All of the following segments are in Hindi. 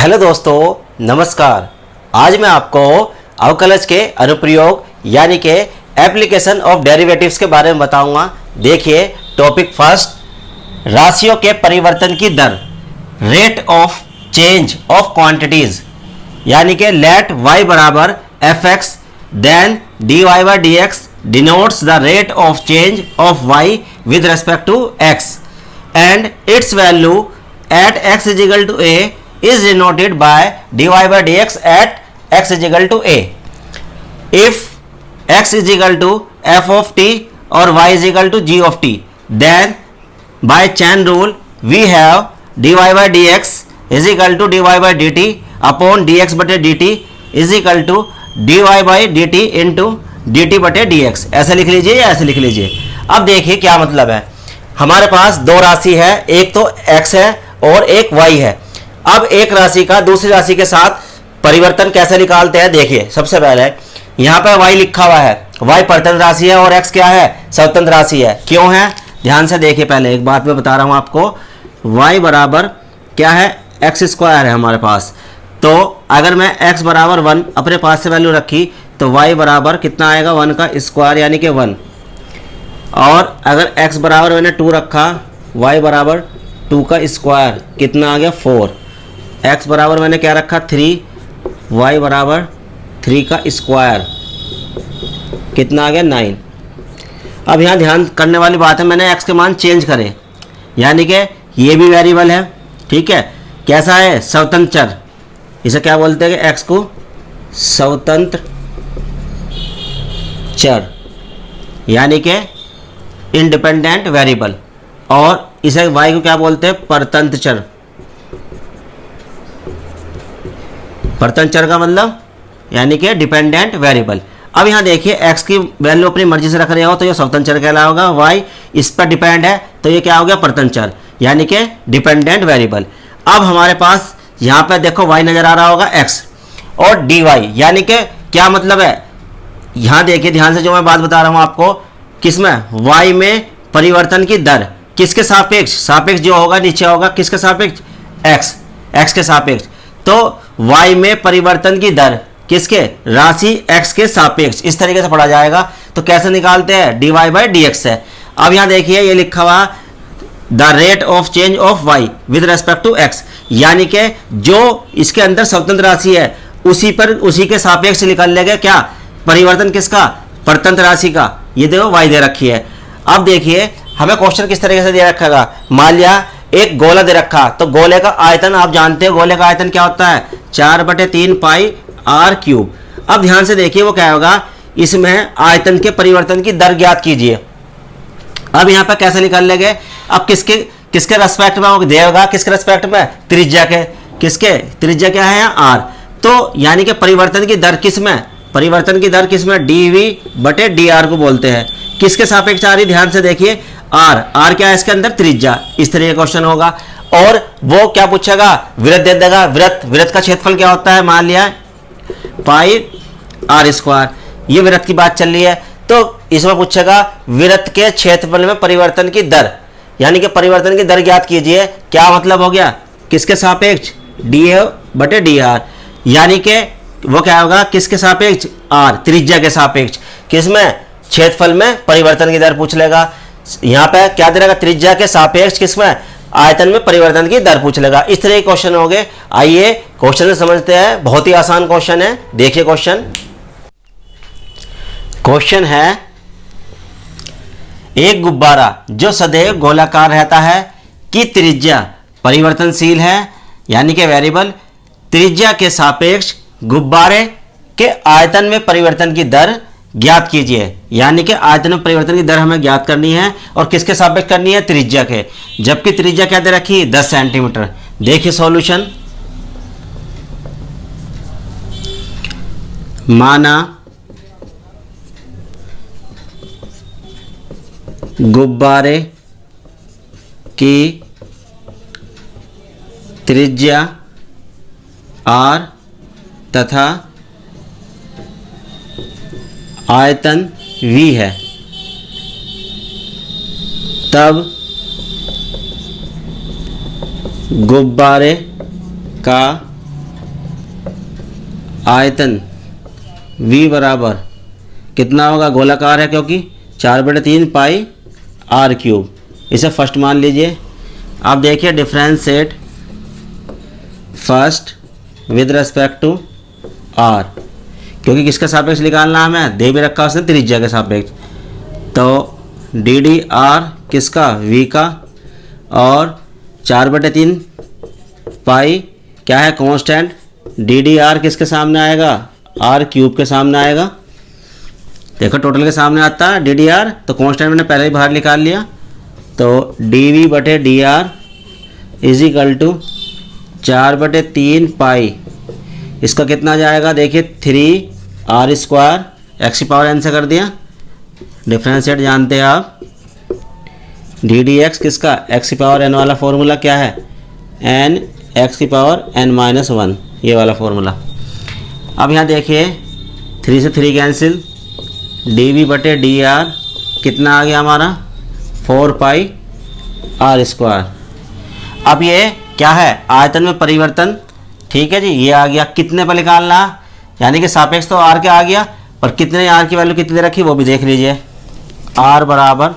हेलो दोस्तों, नमस्कार। आज मैं आपको अवकलज के अनुप्रयोग यानी कि एप्लीकेशन ऑफ डेरिवेटिव्स के बारे में बताऊंगा। देखिए टॉपिक फर्स्ट, राशियों के परिवर्तन की दर, rate of change of quantities, यानी कि लेट y बराबर F X then D Y by D X denotes the rate of change of y with respect to x and its value at x is equal to a is denoted by dy by dx at x is equal to a. If x is equal to f of t or y is equal to g of t, then by chain rule we have dy by dx is equal to dy by dt upon dx बटे dt is equal to dy by dt into dt बटे dx। ऐसे लिख लीजिए या ऐसे लिख लीजिए। अब देखिए क्या मतलब है। हमारे पास दो राशि है, एक तो x है और एक y है। अब एक राशि का दूसरी राशि के साथ परिवर्तन कैसे निकालते हैं, देखिए। सबसे पहले यहाँ पर y लिखा हुआ है, y परतंत्र राशि है और x क्या है, स्वतंत्र राशि है। क्यों है, ध्यान से देखिए। पहले एक बात मैं बता रहा हूँ आपको, y बराबर क्या है, एक्स स्क्वायर है हमारे पास। तो अगर मैं x बराबर 1 अपने पास से वैल्यू रखी तो y बराबर कितना आएगा, 1 का स्क्वायर यानी कि 1। और अगर x बराबर मैंने 2 रखा, y बराबर 2 का स्क्वायर कितना आ गया, 4। x बराबर मैंने क्या रखा, 3, y बराबर 3 का स्क्वायर कितना आ गया, 9। अब यहाँ ध्यान करने वाली बात है, मैंने x के मान चेंज करे, यानी कि ये भी वेरिएबल है, ठीक है। कैसा है, स्वतंत्र चर। इसे क्या बोलते हैं कि x को स्वतंत्र चर यानी कि इंडिपेंडेंट वेरिएबल, और इसे y को क्या बोलते हैं, परतंत्र चर। परतंत्र चर का मतलब यानी कि डिपेंडेंट वेरिएबल। अब यहाँ देखिए x की वैल्यू अपनी मर्जी से रख रहे हो तो ये स्वतंत्र चर कहलाएगा, y इस पर डिपेंड है तो ये क्या हो गया, परतंत्र चर यानी कि डिपेंडेंट वेरिएबल। अब हमारे पास यहाँ पे देखो y नजर आ रहा होगा x और dy, यानी कि क्या मतलब है, यहाँ देखिए ध्यान से जो मैं बात बता रहा हूँ आपको, किसमें, y में परिवर्तन की दर किसके सापेक्ष, सापेक्ष जो होगा नीचे होगा किसके सापेक्ष, x के सापेक्ष। तो y में परिवर्तन की दर किसके, राशि x के सापेक्ष, इस तरीके से पढ़ा जाएगा। तो कैसे निकालते हैं, dy बाई dx है। अब यहाँ देखिए ये लिखा हुआ the rate of change of y with respect to x, यानी कि जो इसके अंदर स्वतंत्र राशि है उसी के सापेक्ष निकाल लेगा क्या, परिवर्तन किसका, परतंत्र राशि का। ये देखो y दे रखी है। अब देखिए हमें क्वेश्चन किस तरीके से दे रखा, मान लिया एक गोला दे रखा, तो गोले का आयतन आप जानते हो, गोले का आयतन क्या होता है, 4/3 पाई r क्यूब। अब ध्यान से देखिए वो क्या होगा, इसमें आयतन के परिवर्तन की दर ज्ञात कीजिए। अब यहाँ पर कैसे निकाल लेंगे, अब किसके रेस्पेक्ट में देगा, किसके रेस्पेक्ट में, त्रिज्या के, किसके, त्रिज्या क्या है यहाँ r। तो यानी कि परिवर्तन की दर किसमें, परिवर्तन की दर किसमें, dv/dr को बोलते हैं। किसके सापेक्ष आ रही, ध्यान से देखिए, r क्या है इसके अंदर, त्रिज्या। इस तरह का क्वेश्चन होगा। और वो क्या पूछेगा, वृत्त दे देगा। वृत्त का क्षेत्रफल क्या होता है, मान लिया पाई r स्क्वायर। ये वृत्त की बात चल रही है, तो इसमें पूछेगा वृत्त के क्षेत्रफल में परिवर्तन की दर, यानी कि परिवर्तन की दर ज्ञात कीजिए। क्या मतलब हो गया, किसके सापेक्ष, dA/dr, यानी कि वो क्या होगा, किसके सापेक्ष, r, त्रिज्या के सापेक्ष। किसमें, क्षेत्रफल में परिवर्तन की दर पूछ लेगा। यहाँ पे क्या दे रहेगा, त्रिज्या के सापेक्ष किसमें, आयतन में परिवर्तन की दर पूछ लेगा। इस तरह के क्वेश्चन हो गए। आइए क्वेश्चन समझते हैं, बहुत ही आसान क्वेश्चन है। देखिए क्वेश्चन है, एक गुब्बारा जो सदैव गोलाकार रहता है कि त्रिज्या परिवर्तनशील है यानी कि वेरिएबल, त्रिज्या के सापेक्ष गुब्बारे के आयतन में परिवर्तन की दर ज्ञात कीजिए। यानी कि आयतन में परिवर्तन की दर हमें ज्ञात करनी है और किसके सापेक्ष करनी है, त्रिज्या के, जबकि त्रिज्या क्या दे रखी, 10 सेंटीमीटर। देखिए सॉल्यूशन, माना गुब्बारे की त्रिज्या r तथा आयतन v है, तब गुब्बारे का आयतन V बराबर कितना होगा, गोलाकार है क्योंकि 4/3 पाई आर क्यूब, इसे फर्स्ट मान लीजिए। अब देखिए differentiate first with respect to r, क्योंकि किसके सापेक्ष निकालना हमें, दे भी रखा उसने त्रिज्या के सापेक्ष। तो डी डी आर किसका, V का, और 4/3 पाई क्या है, कांस्टेंट। डी डी आर किसके सामने आएगा, आर क्यूब के सामने आएगा। देखो टोटल के सामने आता है डी डी आर, तो कांस्टेंट मैंने पहले ही बाहर निकाल लिया। तो डी वी बटे d r is equal to 4/3 pi, इसका कितना जाएगा, देखिए 3r² एक्स की पावर n से कर दिया। डिफरेंशिएट जानते हैं आप, डी डी एक्स किसका, एक्स की पावर n वाला फॉर्मूला क्या है, n एक्स की पावर n-1, ये वाला फॉर्मूला। अब यहाँ देखिए 3 से 3 कैंसिल, डी वी बटे डी आर कितना आ गया हमारा, 4 पाई r²। अब ये क्या है, आयतन में परिवर्तन, ठीक है जी, ये आ गया। कितने पर निकालना, यानी कि सापेक्ष तो r के आ गया, पर कितने r की वैल्यू कितनी रखी वो भी देख लीजिए। r बराबर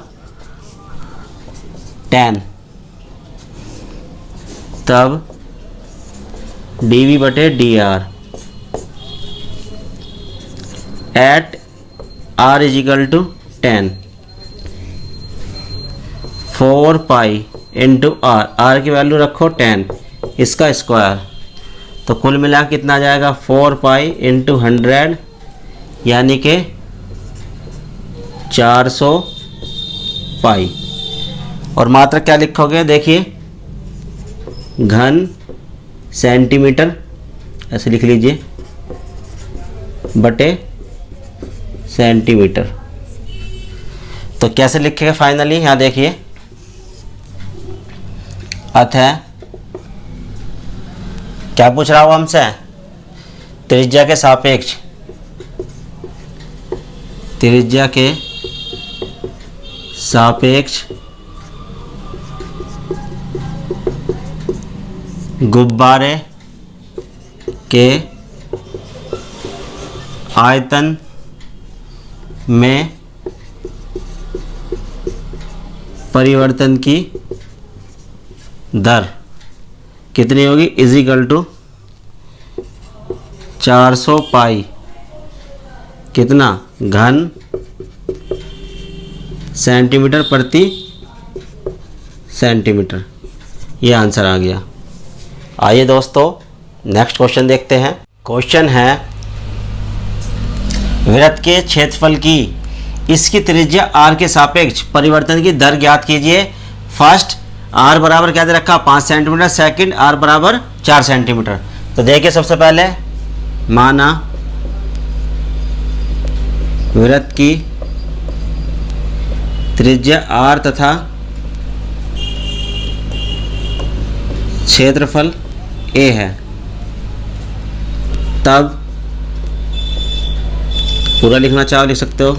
10, तब डी वी बटे d r at r is equal to 10, 4 pi into r की वैल्यू रखो 10, इसका स्क्वायर, तो कुल मिला कितना जाएगा, 4 पाई इंटू 100, यानी कि 400 पाई। और मात्रक क्या लिखोगे, देखिए घन सेंटीमीटर, ऐसे लिख लीजिए, बटे सेंटीमीटर। तो कैसे लिखेगा फाइनली, यहाँ देखिए, अतः क्या पूछ रहा हूँ हमसे, त्रिज्या के सापेक्ष, त्रिज्या के सापेक्ष गुब्बारे के आयतन में परिवर्तन की दर कितनी होगी, इज इक्वल टू 400 पाई कितना, घन सेंटीमीटर प्रति सेंटीमीटर। ये आंसर आ गया। आइए दोस्तों नेक्स्ट क्वेश्चन देखते हैं। क्वेश्चन है, वृत्त के क्षेत्रफल की इसकी त्रिज्या r के सापेक्ष परिवर्तन की दर ज्ञात कीजिए। फर्स्ट r बराबर क्या दे रखा, 5 सेंटीमीटर, सेकंड r बराबर 4 सेंटीमीटर। तो देखिए सबसे पहले माना वृत्त की त्रिज्या r तथा क्षेत्रफल a है, तब पूरा लिखना चाहो लिख सकते हो,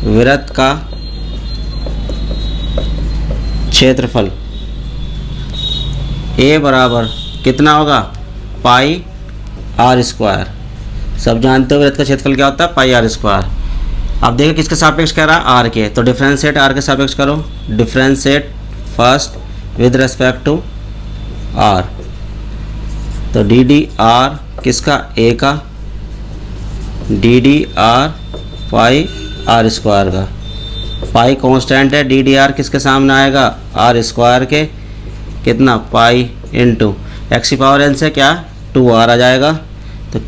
वृत्त का क्षेत्रफल a बराबर कितना होगा, पाई r²। सब जानते हो वृत्त का क्षेत्रफल क्या होता है, पाई r²। अब देखो किसके सापेक्ष कह रहा है, r के, तो डिफरेंशिएट r के सापेक्ष करो। Differentiate first with respect to r, तो डी डी आर किसका, a का, d d r pi r² का। पाई कांस्टेंट है, डी डी आर किसके सामने आएगा, r² के, कितना, पाई इंटू एक्स की पावर n से क्या 2r आ जाएगा। तो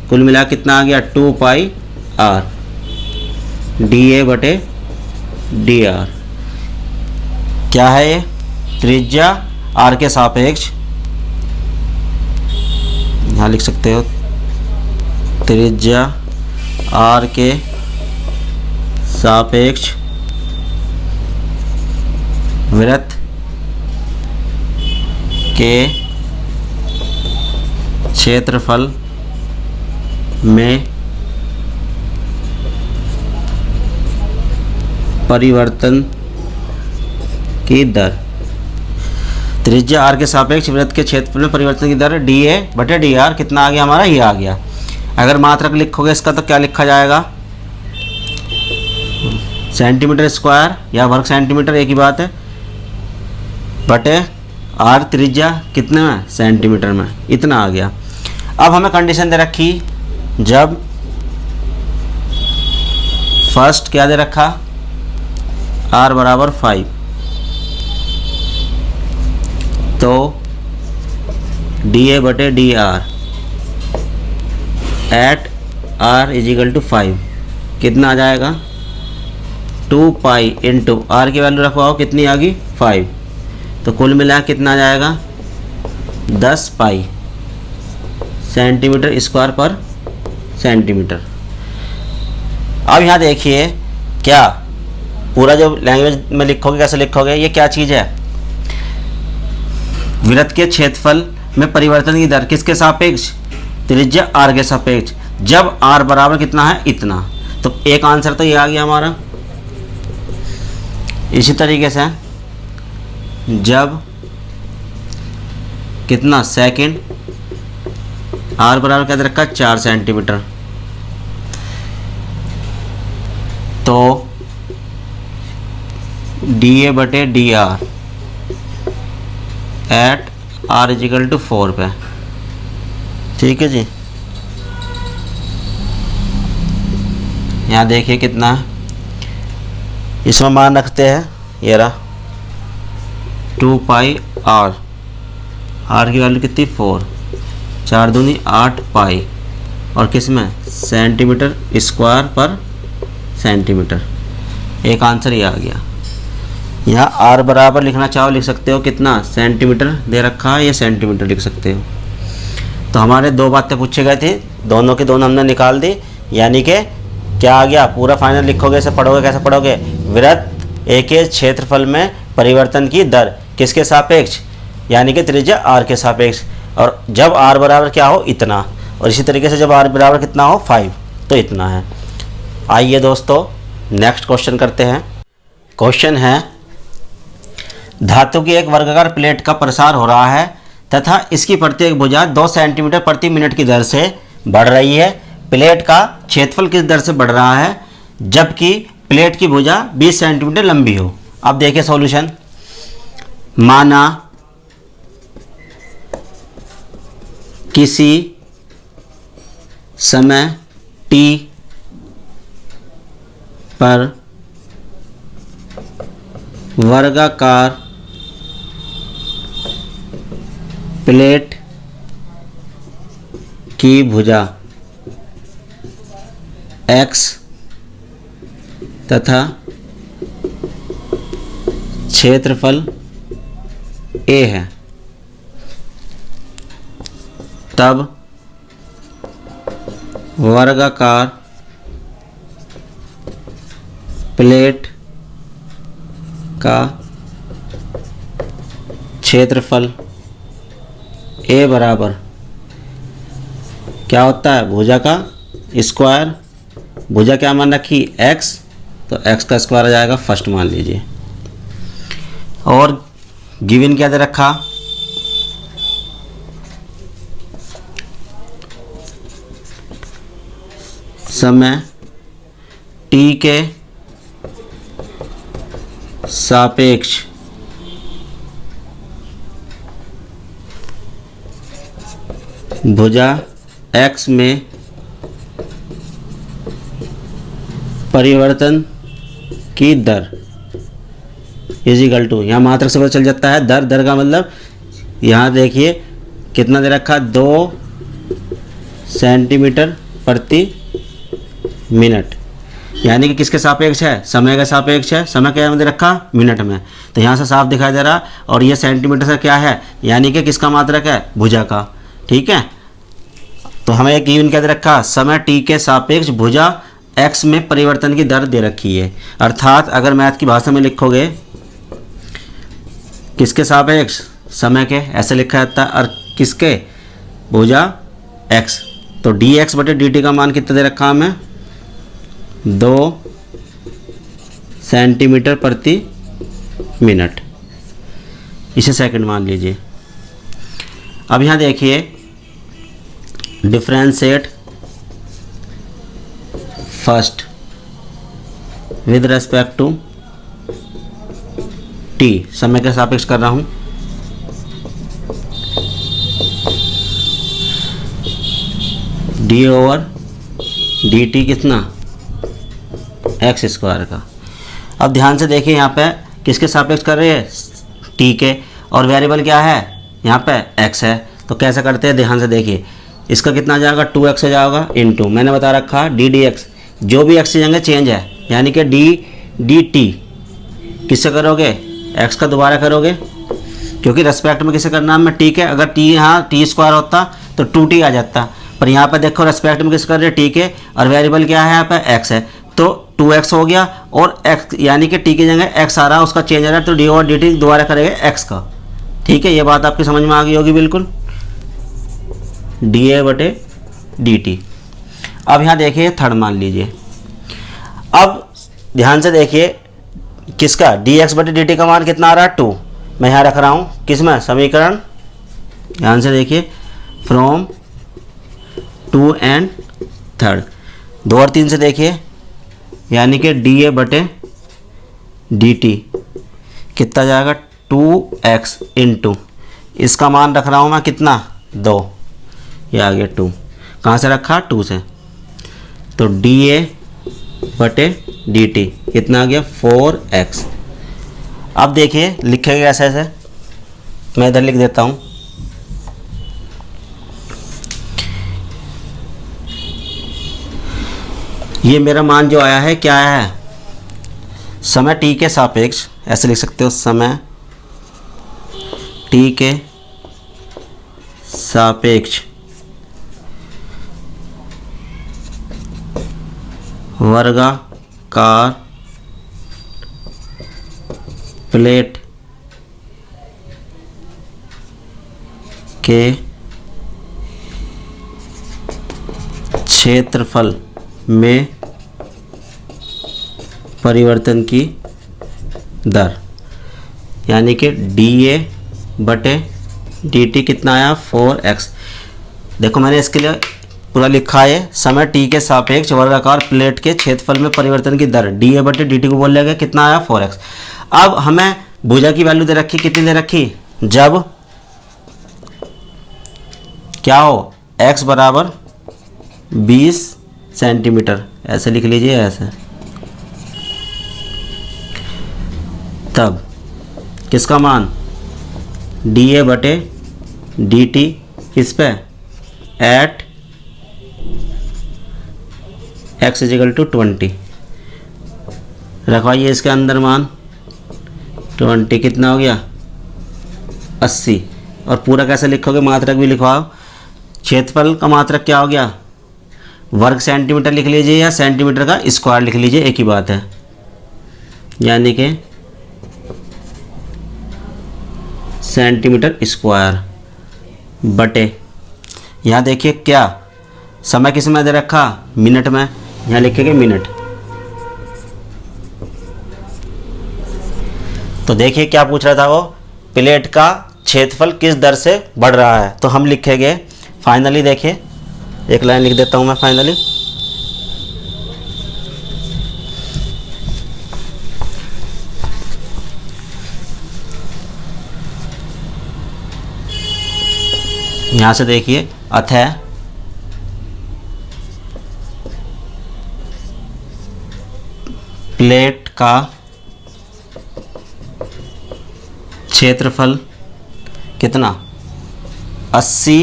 कुल मिला कितना आ गया, 2 पाई r, डी ए बटे डी आर। क्या है ये, त्रिज्या r के सापेक्ष, यहाँ लिख सकते हो त्रिज्या r के सापेक्ष वृत्त के क्षेत्रफल में परिवर्तन की दर। त्रिज्या r के सापेक्ष वृत्त के क्षेत्रफल में परिवर्तन की दर डी ए बटे डी आर कितना आ गया हमारा, ये आ गया। अगर मात्रक लिखोगे इसका तो क्या लिखा जाएगा, सेंटीमीटर स्क्वायर या वर्ग सेंटीमीटर एक ही बात है, बटे आर त्रिज्या कितने में, सेंटीमीटर में, इतना आ गया। अब हमें कंडीशन दे रखी, जब फर्स्ट क्या दे रखा, आर बराबर 5, तो डी ए बटे d r at r is equal to 5 कितना आ जाएगा, 2 पाई इंटू आर की वैल्यू रखवाओ कितनी आ गई 5, तो कुल मिला कितना आ जाएगा 10 पाई सेंटीमीटर स्क्वायर पर सेंटीमीटर। अब यहाँ देखिए क्या पूरा जो लैंग्वेज में लिखोगे कैसे लिखोगे, ये क्या चीज़ है, वृत्त के क्षेत्रफल में परिवर्तन की दर किसके सापेक्ष, त्रिज्या आर के सापेक्ष, जब आर बराबर कितना है इतना, तो एक आंसर तो ये आ गया हमारा। इसी तरीके से जब कितना सेकंड, आर बराबर क्या दे रखा 4 सेंटीमीटर, तो डी ए बटे d r at r is equal to 4 पे, ठीक है जी। यहाँ देखिए कितना है, इसमें मान रखते हैं ये रहा 2 पाई आर, आर की वैल्यू कितनी 4, 4 दूनी 8 पाई, और किस में सेंटीमीटर स्क्वायर पर सेंटीमीटर, एक आंसर ये आ गया। यहाँ आर बराबर लिखना चाहो लिख सकते हो, कितना सेंटीमीटर दे रखा है, ये सेंटीमीटर लिख सकते हो। तो हमारे दो बातें पूछे गए थे, दोनों की दोनों हमने निकाल दी, यानी कि क्या आ गया, पूरा फाइनल लिखोगे इसे पढ़ोगे कैसे पढ़ोगे, वृत्त ए के क्षेत्रफल में परिवर्तन की दर किसके सापेक्ष, यानी कि त्रिज्या आर के सापेक्ष, और जब आर बराबर क्या हो इतना, और इसी तरीके से जब आर बराबर कितना हो 5 तो इतना है। आइए दोस्तों नेक्स्ट क्वेश्चन करते हैं। क्वेश्चन है, धातु की एक वर्गाकार प्लेट का प्रसार हो रहा है तथा इसकी प्रत्येक भुजा 2 सेंटीमीटर प्रति मिनट की दर से बढ़ रही है। प्लेट का क्षेत्रफल किस दर से बढ़ रहा है जबकि प्लेट की भुजा 20 सेंटीमीटर लंबी हो। अब देखिए सॉल्यूशन, माना किसी समय t पर वर्गाकार प्लेट की भुजा x तथा क्षेत्रफल a है, तब वर्गाकार प्लेट का क्षेत्रफल a बराबर क्या होता है, भुजा का स्क्वायर, भुजा क्या मान रखी x, तो x का स्क्वायर आ जाएगा फर्स्ट मान लीजिए। और गिवन क्या दे रखा, समय t के सापेक्ष भुजा x में परिवर्तन की दर इजिकल टू, यहाँ मात्रक से पता चल जाता है दर, दर का मतलब यहाँ देखिए कितना दे रखा 2 सेंटीमीटर प्रति मिनट, यानी कि किसके सापेक्ष है, समय के सापेक्ष है। समय क्या दे रखा मिनट में, तो यहाँ से साफ दिखाई दे रहा, और ये सेंटीमीटर से क्या है, यानी कि किसका मात्रक है, भुजा का। ठीक है, तो हमें एक गिवन क्या दे रखा, समय t के सापेक्ष भुजा x में परिवर्तन की दर दे रखी है। अर्थात अगर मैथ की भाषा में लिखोगे किसके सापेक्ष, समय के, ऐसे लिखा जाता है, और किसके, भुजा x, तो dx बटे dt का मान कितना दे रखा हमें 2 सेंटीमीटर प्रति मिनट, इसे सेकंड मान लीजिए। अब यहाँ देखिए differentiate first with respect to t, समय के सापेक्ष कर रहा हूँ, डी ओवर डी टी कितना, एक्स स्क्वायर का। अब ध्यान से देखिए यहाँ पे किसके सापेक्ष कर रहे हैं, टी के, और वेरिएबल क्या है यहाँ पे एक्स है। तो कैसे करते हैं, ध्यान से देखिए, इसका कितना आ जाएगा 2x हो जाएगा इनटू, मैंने बता रखा डी डी एक्स, जो भी एक्स चेंज चेंज है, यानी कि डी डी टी किससे करोगे, एक्स का दोबारा करोगे, क्योंकि रेस्पेक्ट में किसे करना है, मैं टी के, अगर टी यहाँ टी स्क्वायर होता तो 2t आ जाता, पर यहाँ पे देखो रेस्पेक्ट में किसे कर रहे हैं, टी के, और वेरिएबल क्या है यहाँ पे एक्स है, तो 2x हो गया, और x यानी कि टी की जगह x आ रहा है, उसका चेंज आ रहा है, तो डी और डी टी दोबारा करेंगे x का। ठीक है, ये बात आपकी समझ में आ गई होगी बिल्कुल, डी ए बटे डी टी। अब यहाँ देखिए थर्ड मान लीजिए, अब ध्यान से देखिए किसका, डी एक्स बटे डी टी का मान कितना आ रहा है 2, मैं यहाँ रख रहा हूँ किस में, समीकरण, ध्यान से देखिए, फ्रॉम 2 एंड थर्ड, 2 और 3 से देखिए, यानी कि डी ए बटे डी टी कितना जाएगा 2x इंटू, इसका मान रख रहा हूँ मैं कितना 2, ये आ गया 2, कहाँ से रखा 2 से, तो डी ए बटे डी टी कितना आ गया 4x। अब देखिए लिखेंगे ऐसे ऐसे, मैं इधर लिख देता हूँ, ये मेरा मान जो आया है क्या आया है, समय t के सापेक्ष, ऐसे लिख सकते हो, समय t के सापेक्ष वर्गाकार प्लेट के क्षेत्रफल में परिवर्तन की दर, यानी कि डी ए बटे डी टी कितना आया 4x। देखो मैंने इसके लिए पूरा लिखा है, समय टी के सापेक्ष वर्गाकार प्लेट के क्षेत्रफल में परिवर्तन की दर, डी ए बटे डी टी को बोल लेगा कितना आया 4x। अब हमें भुजा की वैल्यू दे रखी, कितनी दे रखी, जब क्या हो, x बराबर 20 सेंटीमीटर, ऐसे लिख लीजिए ऐसे, तब किसका मान डी ए बटे डी टी किस पे, एट x इजिकल टू 20, रखवाइए इसके अंदर मान 20 कितना हो गया 80, और पूरा कैसे लिखोगे, मात्रक भी लिखवाओ, क्षेत्रफल का मात्रक क्या हो गया, वर्ग सेंटीमीटर लिख लीजिए या सेंटीमीटर का स्क्वायर लिख लीजिए, एक ही बात है, यानी कि सेंटीमीटर स्क्वायर बटे, यहाँ देखिए क्या समय किस में दे रखा, मिनट में, यहाँ लिखेंगे मिनट। तो देखिए क्या पूछ रहा था वो, प्लेट का क्षेत्रफल किस दर से बढ़ रहा है, तो हम लिखेंगे फाइनली, देखिए एक लाइन लिख देता हूँ मैं फाइनली, यहाँ से देखिए अतः प्लेट का क्षेत्रफल कितना 80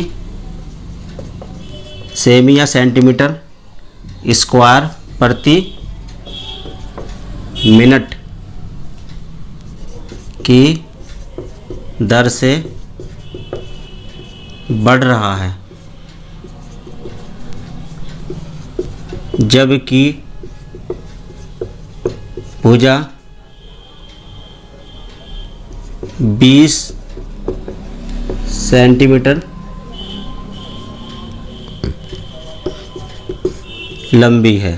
सेमी या सेंटीमीटर स्क्वायर प्रति मिनट की दर से बढ़ रहा है, जबकि भुजा 20 सेंटीमीटर लंबी है।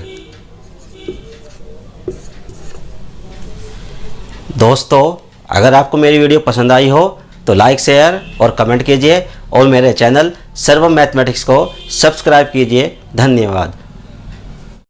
दोस्तों, अगर आपको मेरी वीडियो पसंद आई हो तो लाइक, शेयर और कमेंट कीजिए और मेरे चैनल सर्वम मैथमेटिक्स को सब्सक्राइब कीजिए। धन्यवाद।